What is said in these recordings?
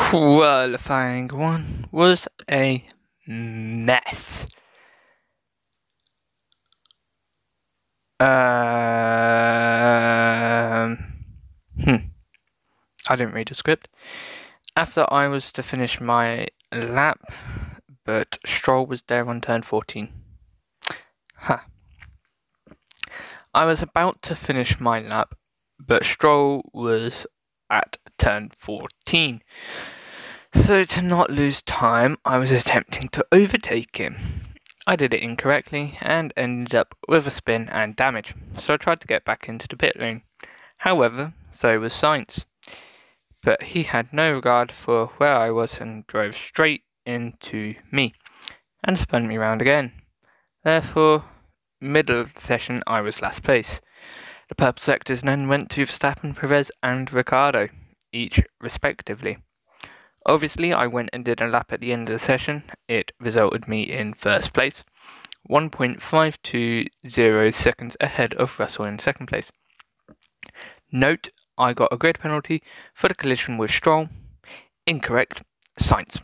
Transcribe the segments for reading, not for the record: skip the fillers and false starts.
qualifying one was a mess. I didn't read the script. After I was to finish my lap, but Stroll was there on turn 14. I was about to finish my lap, but Stroll was at turn 14. So to not lose time, I was attempting to overtake him. I did it incorrectly and ended up with a spin and damage, so I tried to get back into the pit lane. However, so was Sainz, but he had no regard for where I was and drove straight into me and spun me round again. Therefore, middle of the session I was last place. The purple sectors then went to Verstappen, Perez and Ricciardo, each respectively. Obviously, I went and did a lap at the end of the session. It resulted me in first place, 1.520 seconds ahead of Russell in second place. Note, I got a grid penalty for the collision with Stroll. Incorrect, Sainz.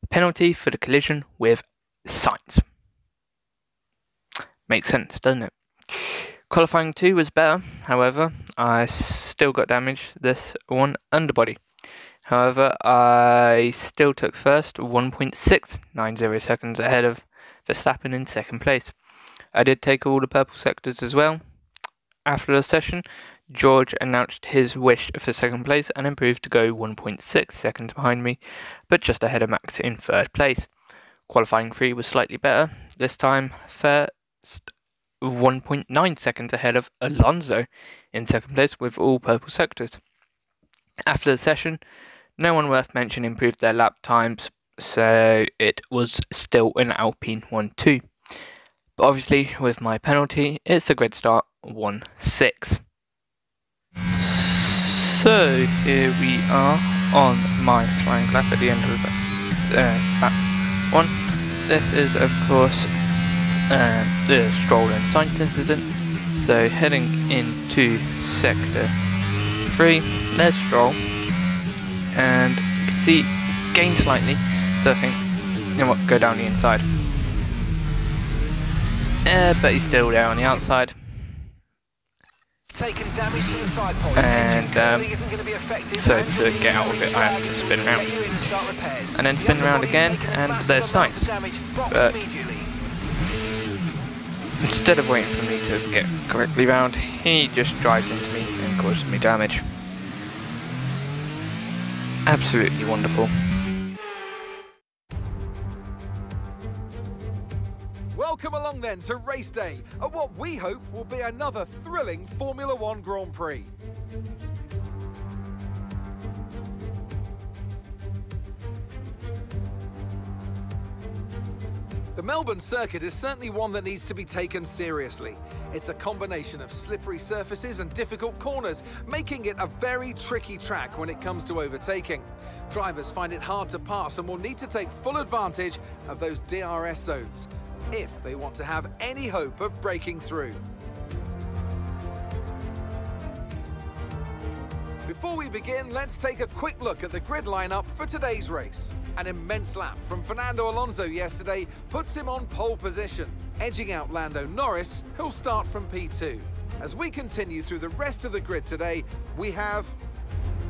Penalty for the collision with Sainz. Makes sense, doesn't it? Qualifying 2 was better, however, I still got damage this one underbody. However, I still took first, 1.690 seconds ahead of Verstappen in second place. I did take all the purple sectors as well. After the session, George announced his wish for second place and improved to go 1.6 seconds behind me, but just ahead of Max in third place. Qualifying 3 was slightly better, this time first 1.9 seconds ahead of Alonso in second place with all purple sectors. After the session, no one worth mentioning improved their lap times, so it was still an Alpine 1-2. But obviously, with my penalty, it's a grid start 1-6. So here we are on my flying lap at the end of lap 1. This is, of course, the Stroll and Sainz incident. So heading into sector 3, there's Stroll, and you can see gained slightly, so I think, you know what, go down the inside. But he's still there on the outside. Taken damage to the side post. And so to get out of it, I have to spin around, and then spin around again, and there's Sainz. But instead of waiting for me to get correctly round, he just drives into me and causes me damage. Absolutely wonderful. Welcome along then to race day at what we hope will be another thrilling Formula 1 Grand Prix. The Melbourne circuit is certainly one that needs to be taken seriously. It's a combination of slippery surfaces and difficult corners, making it a very tricky track when it comes to overtaking. Drivers find it hard to pass and will need to take full advantage of those DRS zones if they want to have any hope of breaking through. Before we begin, let's take a quick look at the grid lineup for today's race. An immense lap from Fernando Alonso yesterday puts him on pole position, edging out Lando Norris, who'll start from P2. As we continue through the rest of the grid today, we have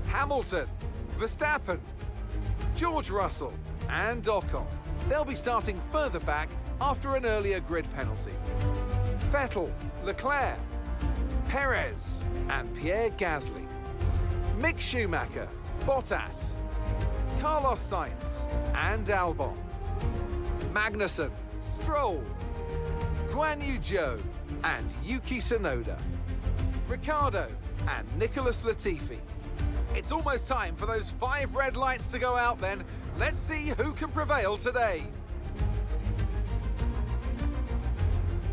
Hamilton, Verstappen, George Russell and Ocon. They'll be starting further back after an earlier grid penalty. Vettel, Leclerc, Perez and Pierre Gasly. Mick Schumacher, Bottas, Carlos Sainz and Albon. Magnussen, Stroll, Guan Yu Zhou and Yuki Tsunoda. Ricciardo and Nicholas Latifi. It's almost time for those 5 red lights to go out then. Let's see who can prevail today.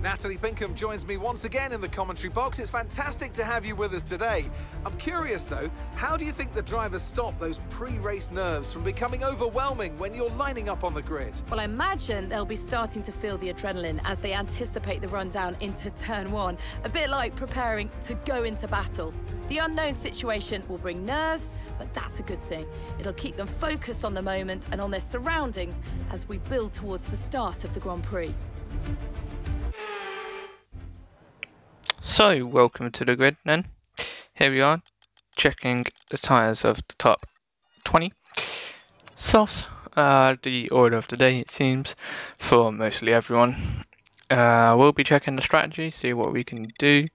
Natalie Pinkham joins me once again in the commentary box. It's fantastic to have you with us today. I'm curious though, how do you think the drivers stop those pre-race nerves from becoming overwhelming when you're lining up on the grid? Well, I imagine they'll be starting to feel the adrenaline as they anticipate the rundown into turn 1, a bit like preparing to go into battle. The unknown situation will bring nerves, but that's a good thing. It'll keep them focused on the moment and on their surroundings as we build towards the start of the Grand Prix. So, welcome to the grid then. Here we are, checking the tyres of the top 20 softs, the order of the day it seems, for mostly everyone. We'll be checking the strategy, see what we can do,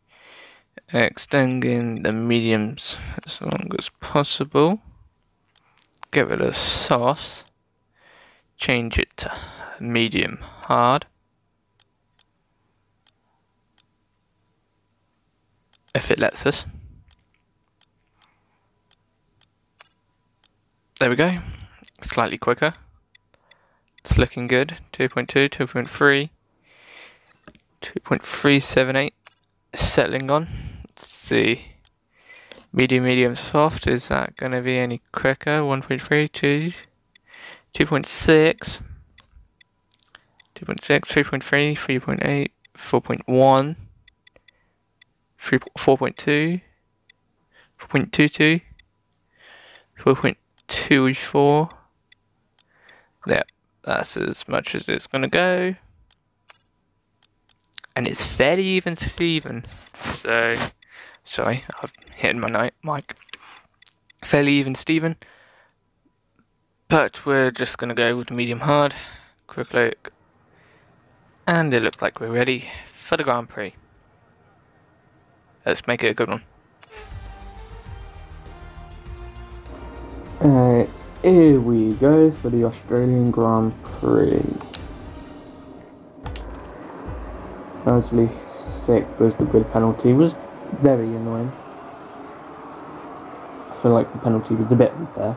extending the mediums as long as possible, get rid of softs, change it to medium hard. If it lets us. There we go. Slightly quicker. It's looking good. 2.2, 2.3, 2.378. Settling on. Let's see. Medium, soft. Is that going to be any quicker? 1.3, 2, 2.6, 2.6, 3.3, 3.8, 4.1. 4.2, 4.22, 4.24. Yep, that's as much as it's gonna go. And it's fairly even Steven. So, sorry, I've hit my mic. Fairly even Steven. But we're just gonna go with medium hard. Quick look. And it looks like we're ready for the Grand Prix. Let's make it a good one. Alright, here we go for the Australian Grand Prix. Firstly, 6th was the grid penalty, was very annoying. I feel like the penalty was a bit unfair.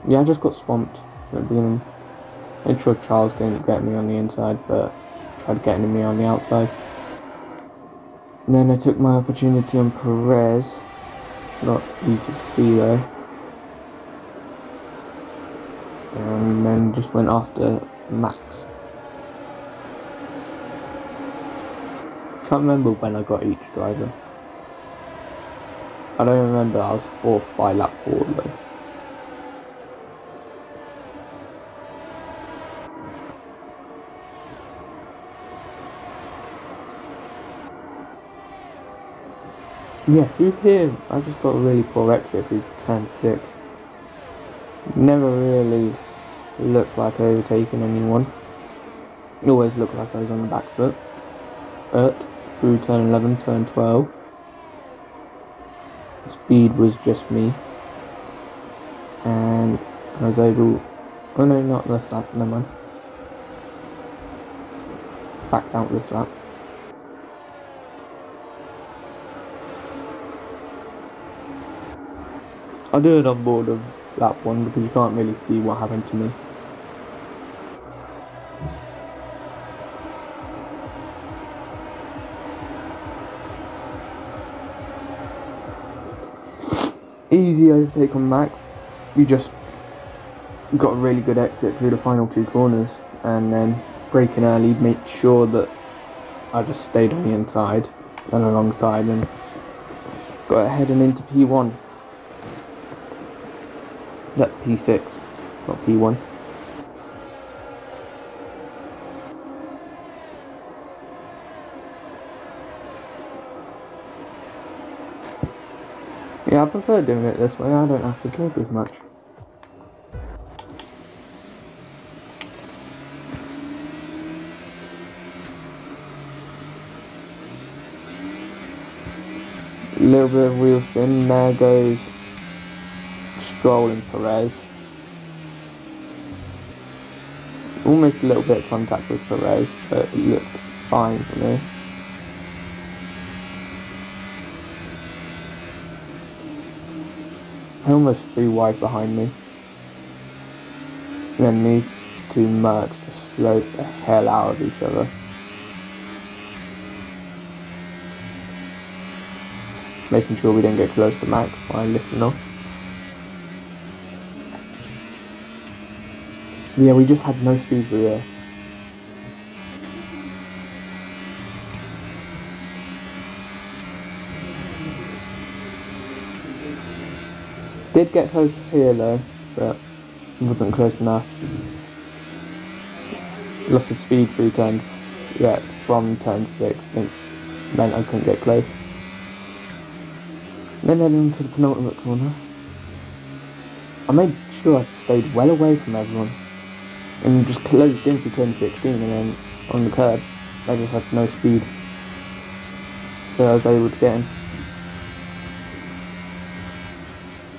Yeah, I just got swamped at the beginning. Made sure Charles couldn't get me on the inside, but tried getting me on the outside. And then I took my opportunity on Perez. Not easy to see though. And then just went after Max. Can't remember when I got each driver. I don't remember, I was 4th by lap 4 though. Yeah, through here, I just got a really poor exit through turn 6. Never really looked like overtaking anyone. It always looked like I was on the back foot. But through turn 11, turn 12, the speed was just me. And I was able... Oh no, not this lap, never mind. Back down this lap. I'll do it on board of lap 1 because you can't really see what happened to me. Easy overtake on Max. We just got a really good exit through the final 2 corners and then braking early, make sure that I just stayed on the inside and alongside and got ahead and into P1. That P6, not P1. Yeah, I prefer doing it this way, I don't have to talk as much. A little bit of wheel spin, there goes Stroll and Perez. Almost a little bit of contact with Perez, but it looked fine for me. I almost threw wide behind me. And then these two merged just slowed the hell out of each other. Making sure we didn't get close to max by lifting off. Yeah, we just had no speed through there. Did get close here though, but wasn't close enough. Lost of speed through turns, yeah, from turn 6, meant I couldn't get close. Then heading into the penultimate corner. I made sure I stayed well away from everyone and just closed in for turn 16, and then on the curb I just had no speed, so I was able to get in.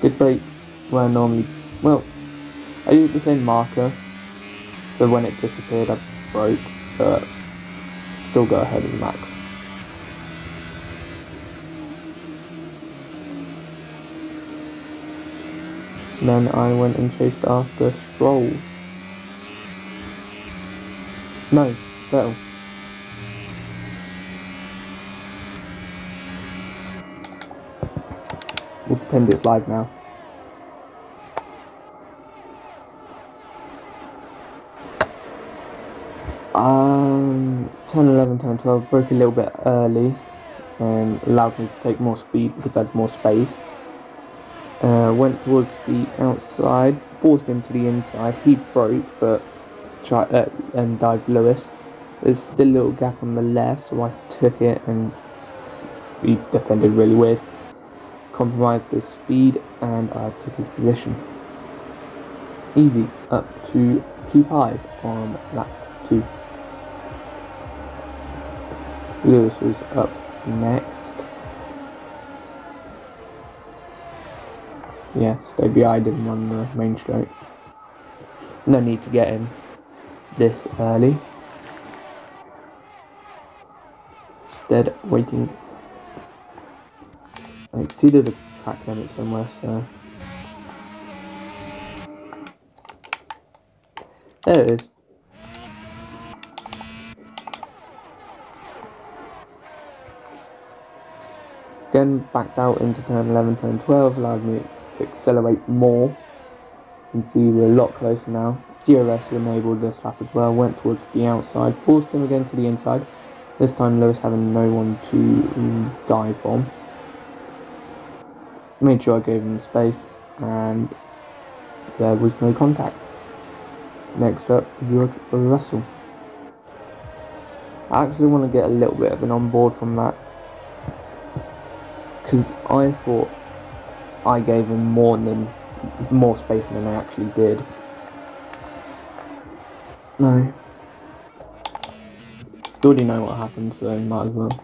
Did break where I normally, well, I used the same marker, so when it disappeared I broke, but still got ahead of the max. Then I went and chased after Stroll. No, Vettel. We'll pretend it's live now. Turn 11, turn 12, broke a little bit early and allowed me to take more speed because I had more space. Went towards the outside, forced him to the inside. He broke, but and dived Lewis. There's still a little gap on the left, so I took it and he defended really weird. Compromised his speed and I took his position. Easy, up to P5 on lap 2. Lewis was up next. Yeah, stay behind him on the main straight. No need to get him this early. Instead, waiting. I exceeded the track limit somewhere, so. There it is. Again, backed out into turn 11, turn 12, allowed me to accelerate more. You can see we're a lot closer now. DRS enabled this lap as well, went towards the outside, forced him again to the inside. This time Lewis having no one to dive bomb. Made sure I gave him the space and there was no contact. Next up, Russell. I actually want to get a little bit of an onboard from that, because I thought I gave him more space than I actually did. No. You already know what happened, so might as well.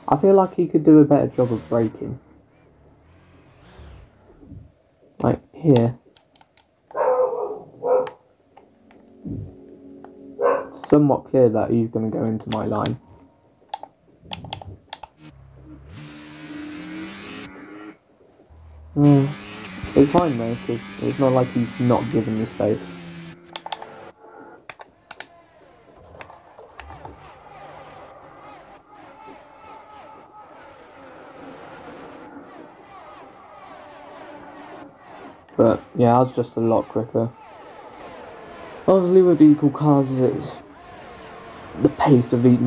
I feel like he could do a better job of braking. Like here. It's somewhat clear that he's going to go into my line. It's fine though, because it's not like he's not giving me space. But yeah, I was just a lot quicker. Obviously with equal cars, it's the pace of each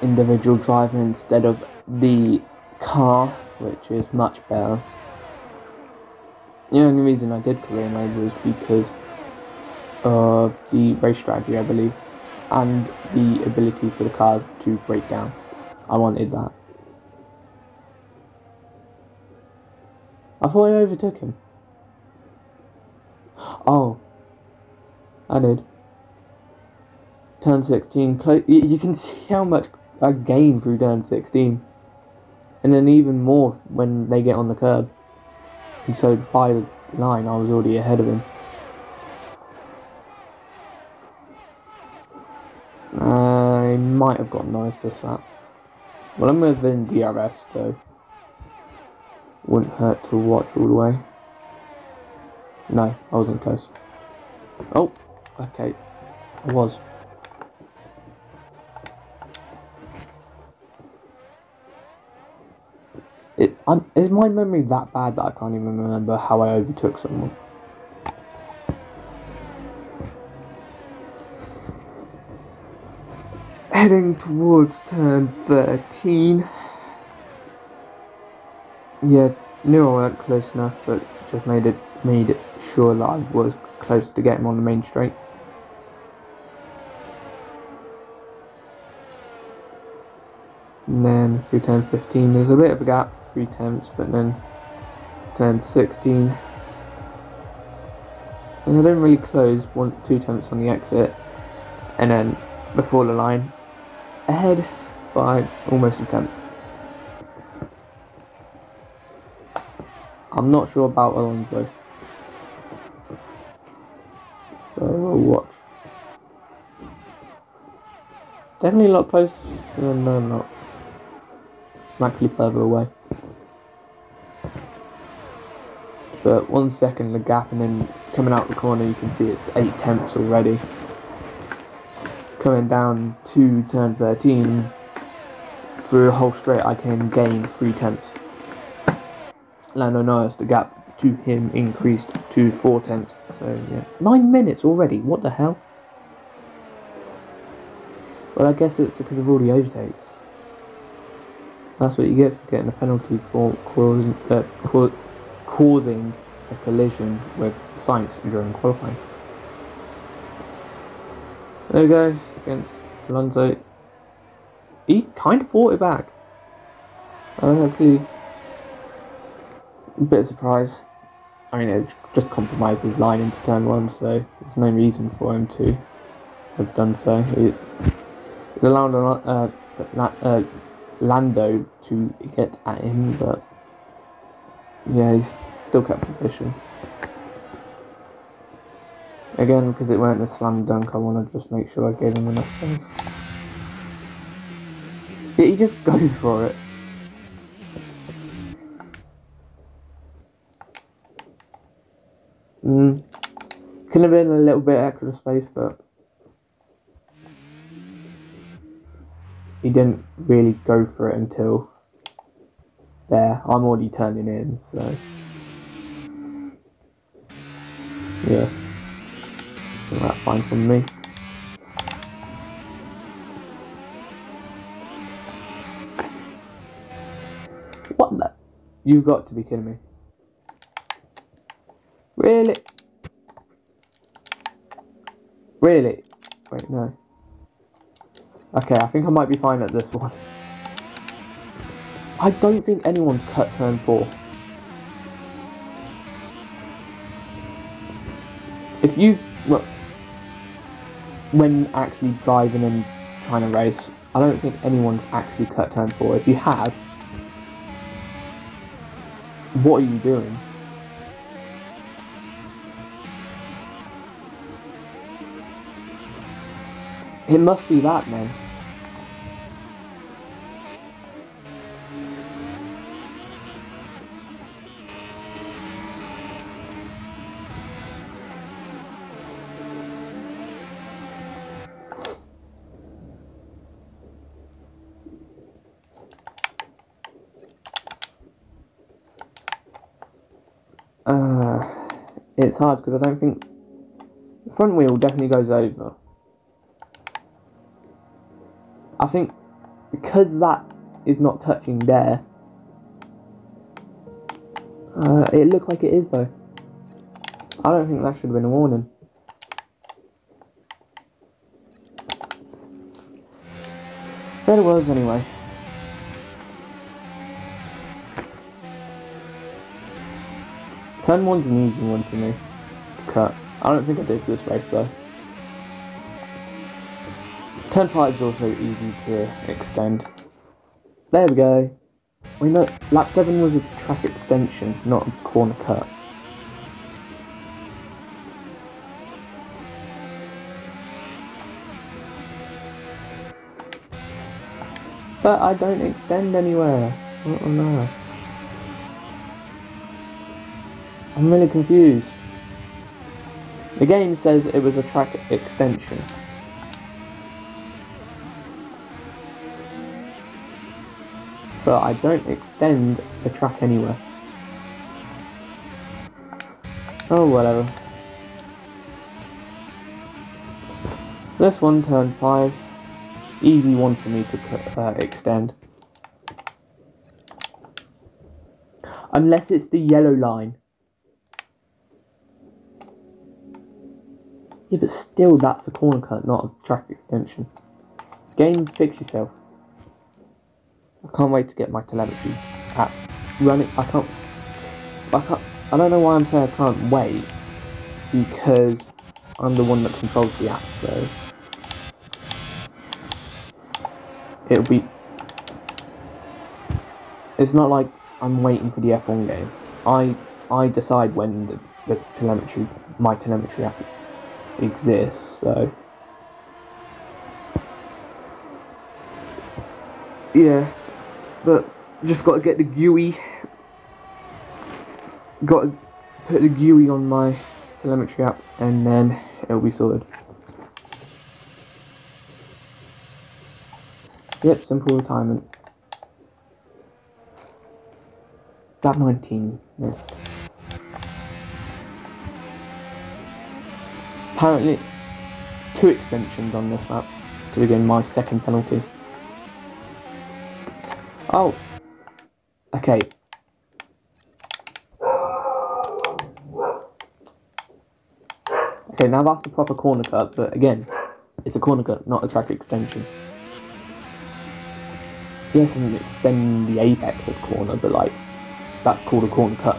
individual driver instead of the car, which is much better. The only reason I did career mode was because of the race strategy, I believe, and the ability for the cars to break down. I wanted that. I thought I overtook him. Oh, I did. Turn 16, you can see how much I gained through turn 16. And then even more when they get on the curb. And so by the line, I was already ahead of him. might have got Norris this lap. Well, I'm within DRS, so wouldn't hurt to watch all the way. No, I wasn't close. Oh, okay, I was. Is my memory that bad that I can't even remember how I overtook someone? Heading towards turn 13. Yeah, knew I weren't close enough, but just made it sure that I was close to getting on the main straight. And then through turn 15 there's a bit of a gap, 3 tenths, but then turn 16 and I didn't really close, 2 tenths on the exit, and then before the line, ahead by almost a tenth. I'm not sure about Alonso, so we'll watch. Definitely a lot closer. No, I'm not. I'm actually further away. But 1 second the gap, and then coming out the corner you can see it's 8 tenths already. Coming down to turn 13, through a whole straight I can gain 3 tenths. Lando Norris, the gap to him increased to 4 tenths. So yeah, 9 minutes already, what the hell? Well, I guess it's because of all the overtakes. That's what you get for getting a penalty for causing a collision with Sainz during qualifying. There we go, against Alonso. He kind of fought it back. I was actually a bit surprised. I mean, it just compromised his line into turn 1, so there's no reason for him to have done so. It allowed Lando to get at him, but yeah, he's still kept position. Again, because it weren't a slam dunk, I want to just make sure I gave him enough space. Yeah, he just goes for it. Could have been a little bit extra space, but he didn't really go for it until there. I'm already turning in, so yeah, that's fine from me. What the? You've got to be kidding me. Really? Really? Wait, no. Okay, I think I might be fine at this one. I don't think anyone's cut turn 4. If you, well, when actually driving and trying to race, I don't think anyone's actually cut turn 4. If you have, what are you doing? It must be that, man. It's hard because I don't think the front wheel definitely goes over. I think because that is not touching there, it looks like it is though. I don't think that should have been a warning. But it was anyway. Turn 1's an easy one for me to cut. I don't think I did this race though. Turn 5 is also easy to extend. There we go. We know lap 7 was a track extension, not a corner cut. But I don't extend anywhere. Oh no. I'm really confused. The game says it was a track extension. But I don't extend the track anywhere. Oh, whatever. This one, turn 5. Easy one for me to extend. Unless it's the yellow line. Yeah, but still, that's a corner cut, not a track extension. Game, fix yourself. I can't wait to get my telemetry app running. I don't know why I'm saying I can't wait, because I'm the one that controls the app, so it'll be. It's not like I'm waiting for the F1 game. I decide when my telemetry app exists, so yeah, but just got to get the GUI, got to put the GUI on my telemetry app, and then it'll be sorted. Yep, simple retirement. That 19 missed. Apparently, 2 extensions on this map to begin my second penalty. Oh, okay. Okay, now that's the proper corner cut, but again, it's a corner cut, not a track extension. Yes, I'm extending the apex of the corner, but like, that's called a corner cut.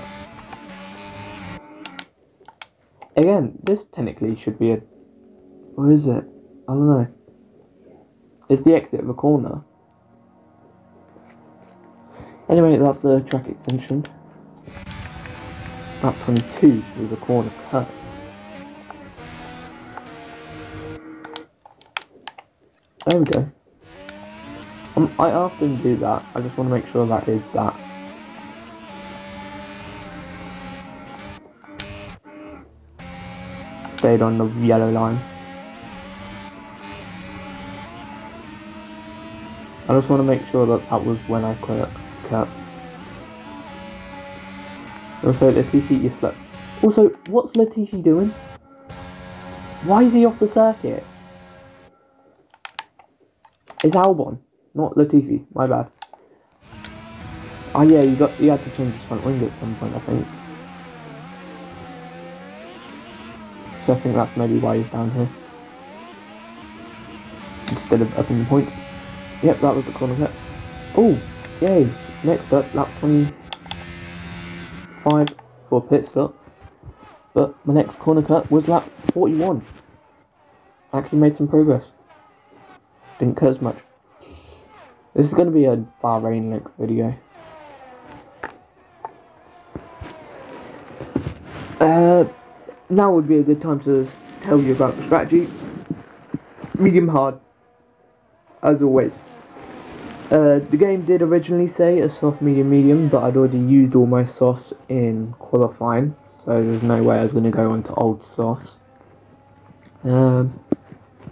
Again, this technically should be a... What is it? I don't know. It's the exit of a corner. Anyway, that's the track extension. Lap 22 was a corner cut. There we go. I often do that. I just want to make sure that is that. Stayed on the yellow line. I just want to make sure that that was when I cut. Also, Latifi, you slept. Also, what's Latifi doing? Why is he off the circuit? It's Albon, not Latifi. My bad. Oh yeah, you had to change his front wing at some point, I think. So I think that's maybe why he's down here instead of upping the points. Yep, that was the corner cut. Oh, yay! Next up, lap 25 for pit stop. But my next corner cut was lap 41. Actually made some progress. Didn't cut as much. This is going to be a Bahrain length video. Now would be a good time to tell you about the strategy. Medium hard, as always. The game did originally say a soft, medium, medium, but I'd already used all my softs in qualifying, so there's no way I was going to go on to old softs. I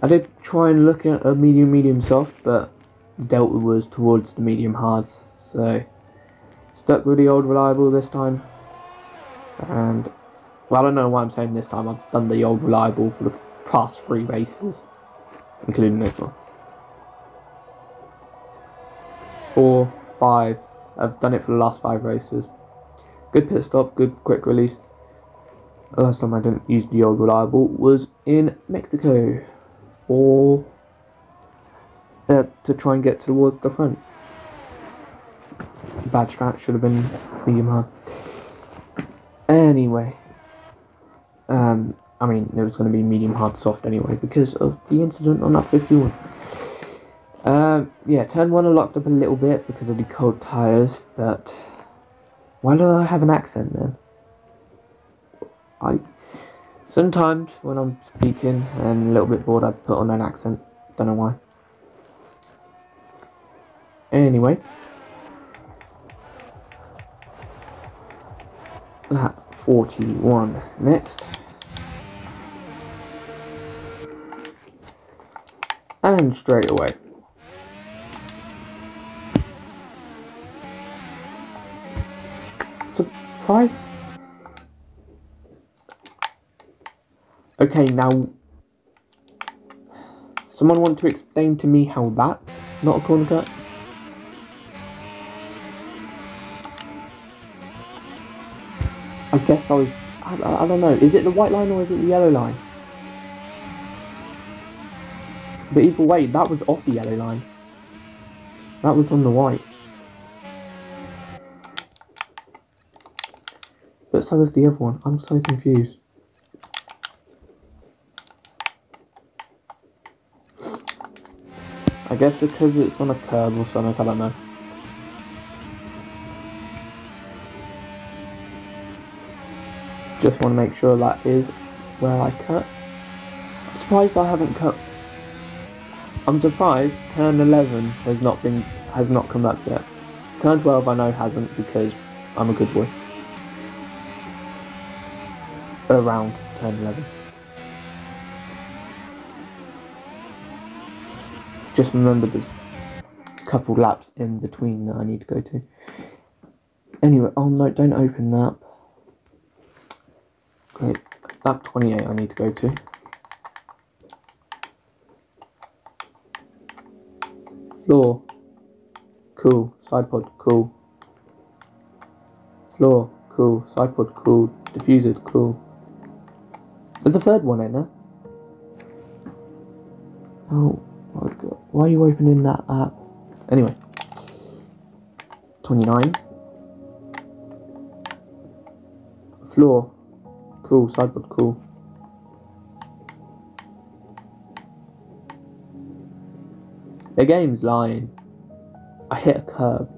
did try and look at a medium, medium soft, but the delta was towards the medium hards, so stuck with the old reliable this time. And well, I don't know why I'm saying this time. I've done the old reliable for the past 3 races, including this one. 4, 5. I've done it for the last 5 races. Good pit stop, good quick release. The last time I didn't use the old reliable was in Mexico for to try and get towards the front. Bad strat, should have been medium hard. Anyway. I mean, it was going to be medium hard soft anyway because of the incident on that 51. Yeah, turn 1 I locked up a little bit because of the cold tyres, but why do I have an accent then? Sometimes when I'm speaking and a little bit bored, I put on an accent. Don't know why. Anyway. Lap 41 next. And straight away. Surprise. Okay, now someone want to explain to me how that's not a corner cut? I guess I don't know, is it the white line or is it the yellow line? But either way, that was off the yellow line. That was on the white. But so was the other one. I'm so confused. I guess because it's on a curb or something, I don't know. Just want to make sure that is where I cut. I'm surprised I haven't cut. I'm surprised turn 11 has not come up yet. Turn 12 I know hasn't because I'm a good boy. Around turn 11. Just remember there's a couple laps in between that I need to go to. Anyway, oh no, don't open that. Great, lap 28 I need to go to. Floor, cool. Side pod, cool. Floor, cool. Side pod, cool. Diffuser, cool. There's a third one in there. Oh my god, why are you opening that app? Anyway, 29. Floor, cool. Side pod, cool. The game's lying. I hit a curb.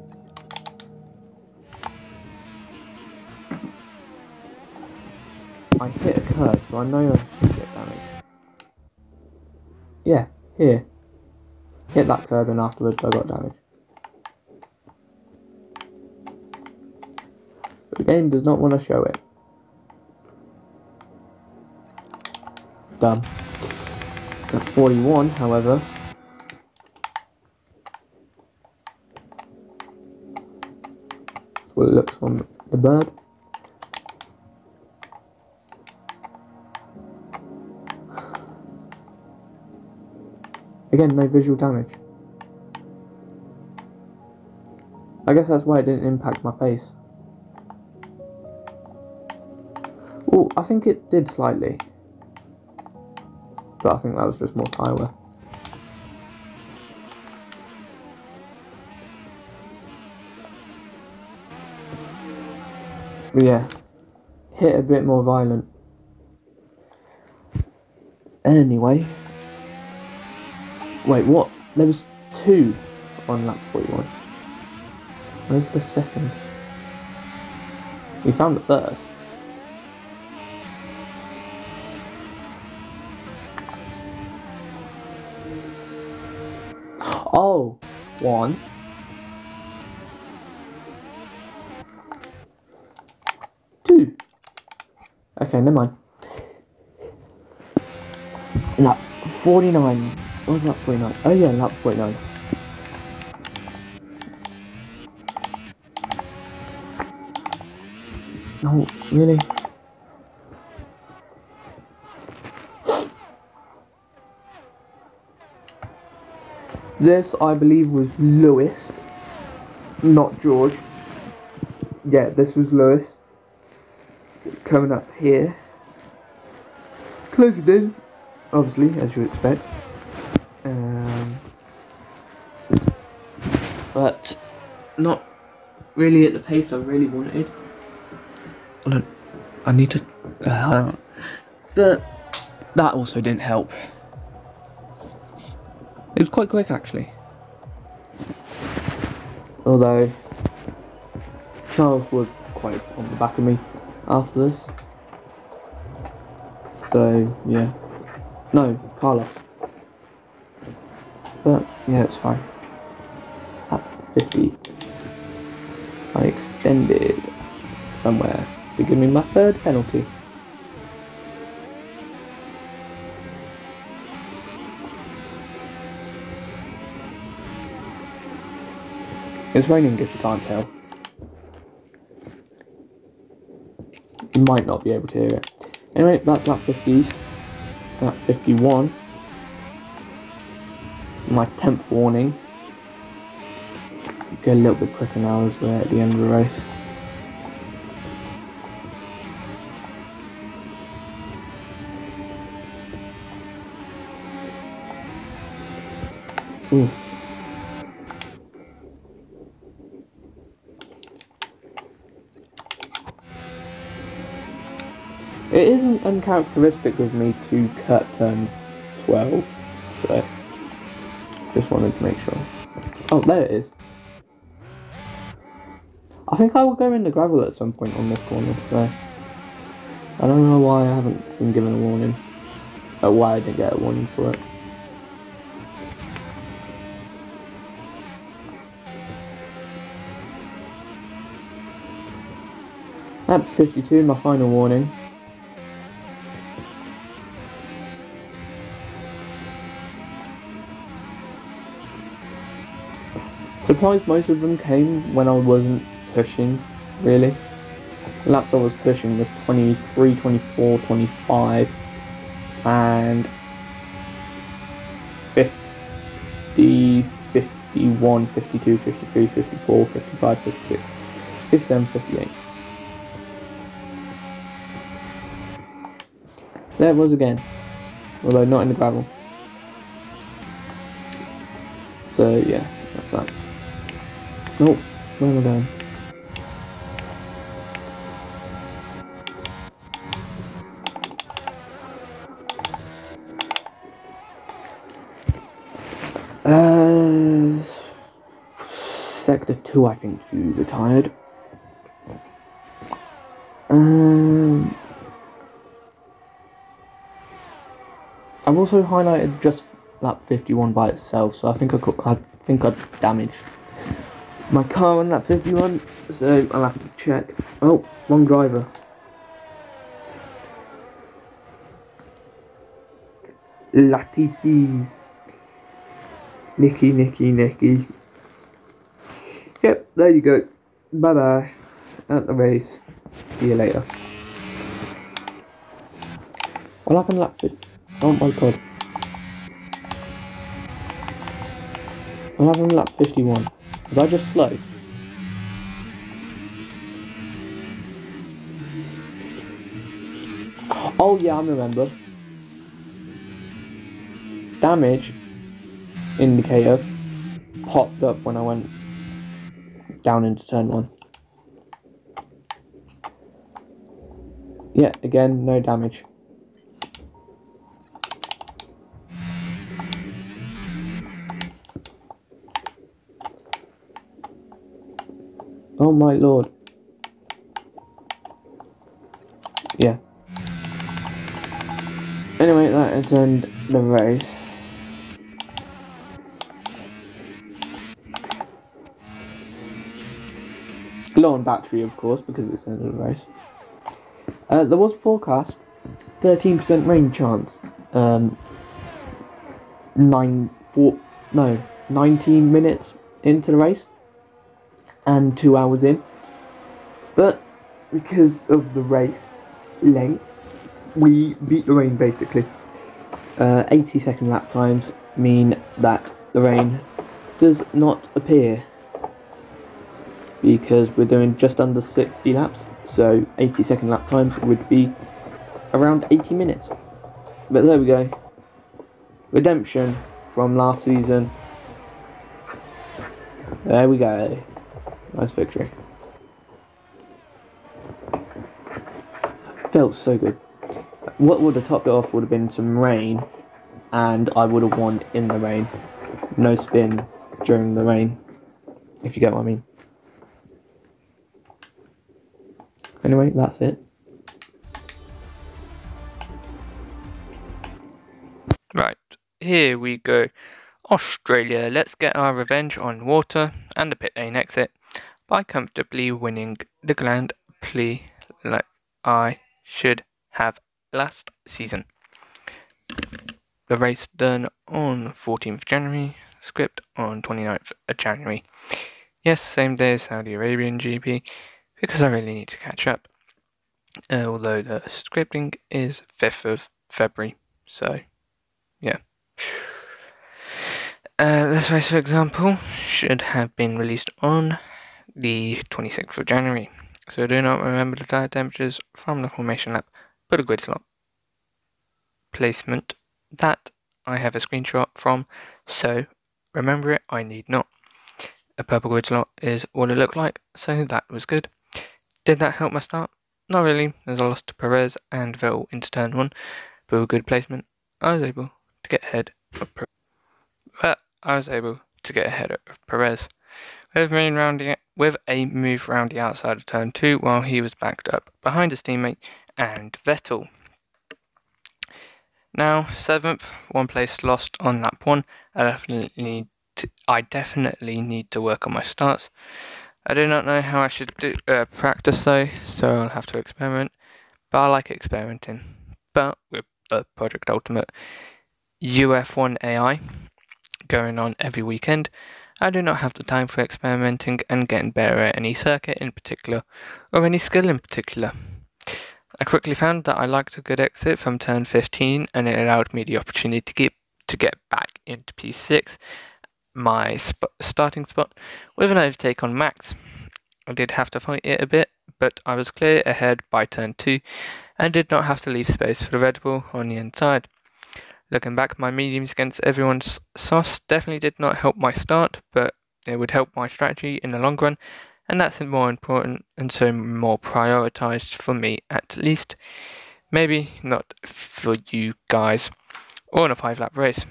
I hit a curb, so I know I should get damage. Yeah, here. Hit that curb and afterwards I got damage. But the game does not want to show it. Done. At 41, however. What it looks from the bird. Again, no visual damage. I guess that's why it didn't impact my pace. Oh, I think it did slightly. But I think that was just more tyre wear. But yeah, hit a bit more violent. Anyway, wait, what? There was 2 on lap 41. Where's the second? We found the first. Oh, 1. Okay, never mind. Lap 49. What was lap 49? Oh yeah, lap 49. No, really? This, I believe, was Lewis, not George. Yeah, this was Lewis. Coming up here. Close it in, obviously, as you expect. But not really at the pace I really wanted. I need to... but that also didn't help. It was quite quick, actually. Although Charles was quite on the back of me after this. So, yeah. No, Carlos. But, yeah, it's fine. At 50. I extended somewhere to give me my third penalty. It's raining if you can't tell. You might not be able to hear it. Anyway, that's lap 50s. Lap 51. My 10th warning. Go a little bit quicker now as we're at the end of the race. Ooh. It isn't uncharacteristic of me to cut turn 12, so just wanted to make sure. Oh, there it is. I think I will go in the gravel at some point on this corner, so I don't know why I haven't been given a warning. Or why I didn't get a warning for it. At 52, my final warning. Surprised most of them came when I wasn't pushing, really. The laps I was pushing was 23, 24, 25, and 50, 51, 52, 53, 54, 55, 56, 57, 58. There it was again, although not in the gravel. So yeah, that's that. Oh, where am I going? Sector 2 I think you retired. I've also highlighted just lap 51 by itself, so I think I damaged my car on lap 51, so I'll have to check. Oh, wrong driver. Latifi. Nicky. Yep, there you go. Bye bye. At the race. See you later. What happened lap 50? Oh my god. What happened lap 51? Was I just slow? Oh yeah, I remember. Damage indicator popped up when I went down into turn 1. Yeah, again, no damage. Oh my lord. Yeah. Anyway, that ends the race. Low on battery, of course, because it's the end of the race. There was forecast 13% rain chance. 19 minutes into the race and 2 hours in. But because of the race length, we beat the rain basically. 80-second lap times mean that the rain does not appear, because we're doing just under 60 laps, so 80-second lap times would be around 80 minutes. But there we go. Redemption from last season. There we go. Nice victory. Felt so good. What would have topped it off would have been some rain, and I would have won in the rain. No spin during the rain, if you get what I mean. Anyway, that's it. Right, here we go. Australia, let's get our revenge on water. and the pit lane exit by comfortably winning the Grand Prix like I should have last season. The race done on 14th January, script on 29th of January. Yes, same day as Saudi Arabian GP, because I really need to catch up. Although the scripting is 5th of February, so yeah. This race, for example, should have been released on the 26th of January, so do not remember the tire temperatures from the formation lap, but a grid slot placement that I have a screenshot from, so remember it, I need not. A purple grid slot is what it looked like, so that was good. Did that help my start? Not really, as I lost to Perez and Vettel into turn 1, but with good placement, I was able to get ahead of Perez. With a move round the outside of turn 2 while he was backed up behind his teammate and Vettel. Now, 7th, 1 place lost on lap 1. I definitely need to work on my starts. I do not know how I should practice though, so I'll have to experiment. But I like experimenting. But with Project Ultimate UF1 AI going on every weekend, I do not have the time for experimenting and getting better at any circuit in particular, or any skill in particular. I quickly found that I liked a good exit from turn 15, and it allowed me the opportunity to get back into P6, my starting spot, with an overtake on Max. I did have to fight it a bit, but I was clear ahead by turn 2, and did not have to leave space for the Red Bull on the inside. Looking back, my mediums against everyone's sauce definitely did not help my start, but it would help my strategy in the long run, and that's more important and so more prioritized for me at least. Maybe not for you guys, or in a 5-lap race.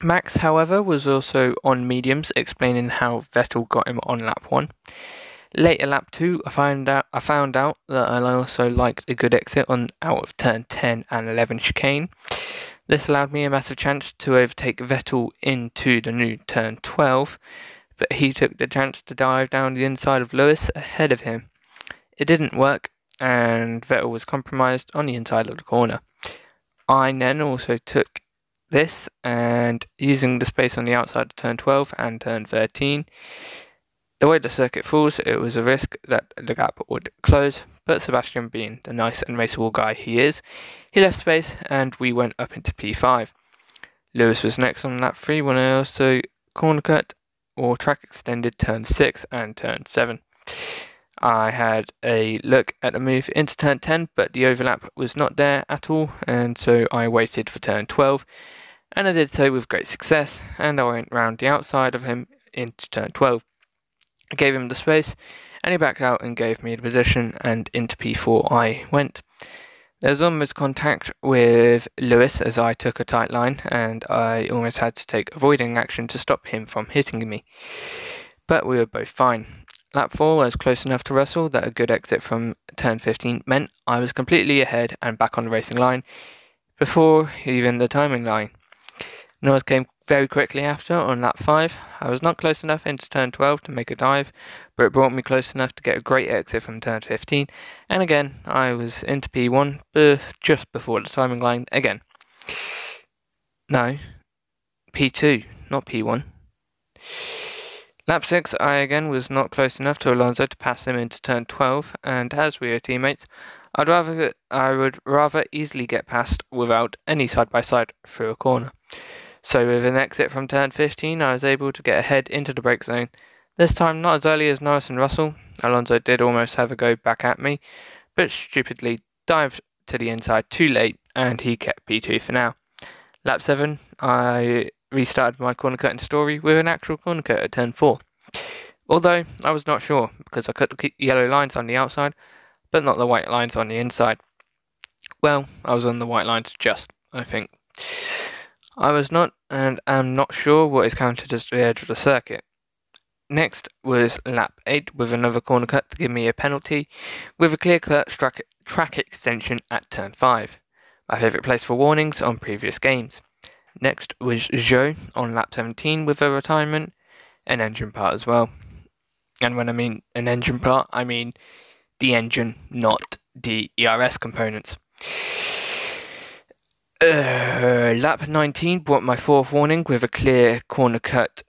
Max, however, was also on mediums, explaining how Vettel got him on lap 1. Later lap 2, I found out that I also liked a good exit out of turn 10 and 11 chicane. This allowed me a massive chance to overtake Vettel into the new turn 12, but he took the chance to dive down the inside of Lewis ahead of him. It didn't work, and Vettel was compromised on the inside of the corner. I then also took this, and using the space on the outside of turn 12 and turn 13, the way the circuit falls, it was a risk that the gap would close, but Sebastian, being the nice and raceable guy he is, he left space and we went up into P5. Lewis was next on lap 3 when I also corner cut or track extended turn 6 and turn 7. I had a look at the move into turn 10, but the overlap was not there at all, and so I waited for turn 12, and I did so with great success, and I went round the outside of him into turn 12. I gave him the space, and he backed out and gave me the position, and into P4 I went. There was almost contact with Lewis as I took a tight line, and I almost had to take avoiding action to stop him from hitting me. But we were both fine. Lap 4 was close enough to Russell that a good exit from turn 15 meant I was completely ahead and back on the racing line before even the timing line. Norris came very quickly after on lap 5. I was not close enough into turn 12 to make a dive, but it brought me close enough to get a great exit from turn 15, and again I was into P1 just before the timing line again. No, P2, not P1. Lap 6 I again was not close enough to Alonso to pass him into turn 12, and as we were teammates, I would rather easily get past without any side-by-side through a corner. So with an exit from turn 15, I was able to get ahead into the brake zone. This time not as early as Norris and Russell. Alonso did almost have a go back at me, but stupidly dived to the inside too late, and he kept P2 for now. Lap 7, I restarted my corner cutting story with an actual corner cut at turn 4. Although I was not sure, because I cut the yellow lines on the outside, but not the white lines on the inside. Well, I was on the white lines just, I think. I was not and am not sure what is counted as the edge of the circuit. Next was lap 8 with another corner cut to give me a penalty with a clear-cut track extension at turn 5. My favourite place for warnings on previous games. Next was Zhou on lap 17 with a retirement, an engine part as well. And when I mean an engine part, I mean the engine, not the ERS components. Lap 19 brought my 4th warning with a clear corner cut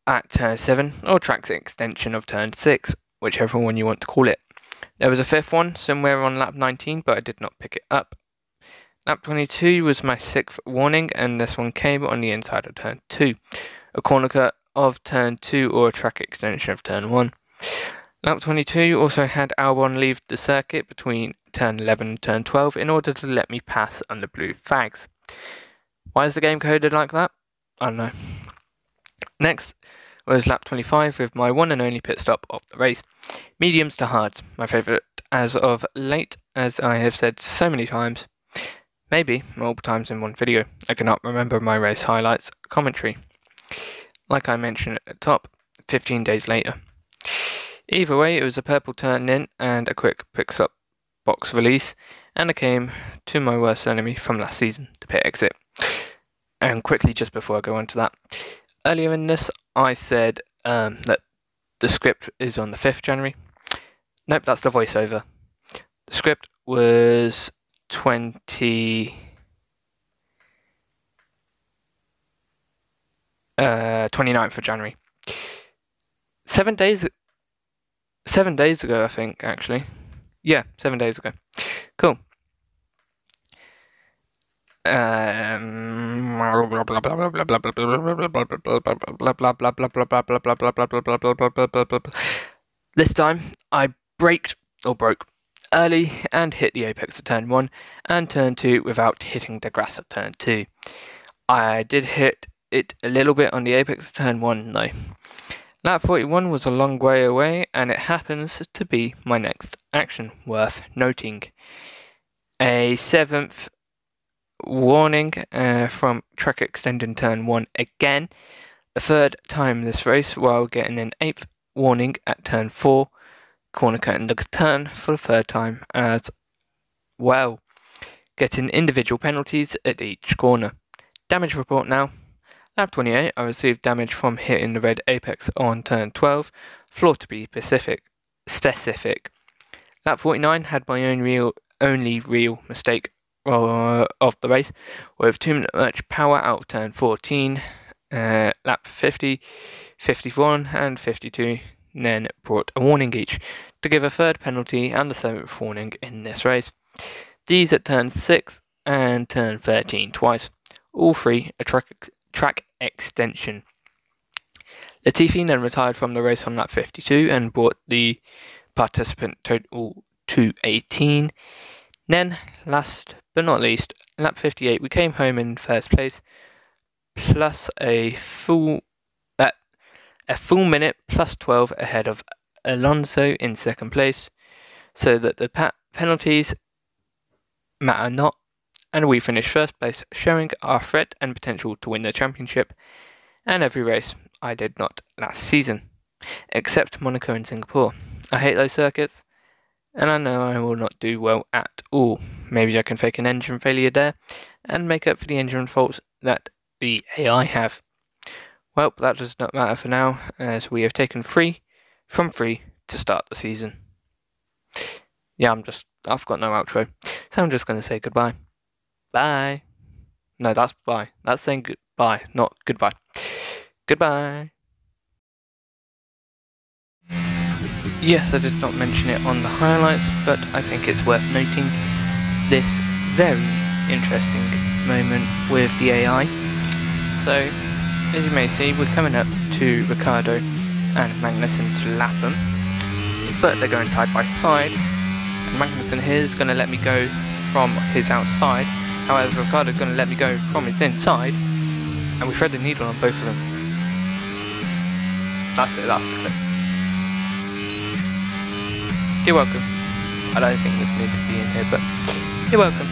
at turn 7, or track extension of turn 6, whichever one you want to call it. There was a 5th one somewhere on lap 19, but I did not pick it up. Lap 22 was my 6th warning, and this one came on the inside of turn 2. A corner cut of turn 2 or a track extension of turn 1. Lap 22 also had Albon leave the circuit between turn 11 and turn 12 in order to let me pass under blue flags. Why is the game coded like that? I don't know. Next was lap 25 with my one and only pit stop of the race. Mediums to hards, my favourite as of late, as I have said so many times. Maybe multiple times in one video. I cannot remember my race highlights commentary. Like I mentioned at the top, 15 days later. Either way, it was a purple turn in and a quick picks up box release, and I came to my worst enemy from last season, the pit exit. And quickly, just before I go on to that, earlier in this, I said that the script is on the 5th January. Nope, that's the voiceover. The script was 29th of January. 7 days ago, I think, actually. Yeah, 7 days ago. Cool. This time, I broke early and hit the apex of turn 1 and turn 2 without hitting the grass of turn 2. I did hit it a little bit on the apex of turn 1 though. Lap 41 was a long way away, and it happens to be my next action, worth noting. A 7th warning from track extending turn 1 again, a 3rd time this race, while getting an 8th warning at turn 4, corner cutting the turn for the 3rd time as well, getting individual penalties at each corner. Damage report now. Lap 28, I received damage from hitting the red apex on turn 12, floor to be specific. Lap 49 had my only real mistake of the race, with too much power out of turn 14. Lap 50, 51 and 52 then brought a warning each, to give a 3rd penalty and a 7th warning in this race. These at turn 6 and turn 13 twice, all 3 a track extension. Latifi then retired from the race on lap 52 and brought the participant total to 18. Then, last but not least, lap 58 we came home in 1st place, plus a full minute plus 12 ahead of Alonso in 2nd place, so that the penalties matter not, and we finished 1st place, showing our threat and potential to win the championship, and every race I did not last season, except Monaco and Singapore. I hate those circuits, and I know I will not do well at all. Maybe I can fake an engine failure there, and make up for the engine faults that the AI have. Well, that does not matter for now, as we have taken 3 from 3 to start the season. Yeah, I've got no outro, so I'm just going to say goodbye. Bye. No, that's bye. That's saying goodbye, not goodbye. Goodbye. Yes, I did not mention it on the highlights, but I think it's worth noting this very interesting moment with the AI. So, as you may see, we're coming up to Ricciardo and Magnussen to lap them, but they're going side by side, and Magnussen here is going to let me go from his outside. However, Ricciardo's going to let me go from his inside, and we thread the needle on both of them. That's it, that's the clip. You're welcome. I don't think this needed to be in here, but you're welcome.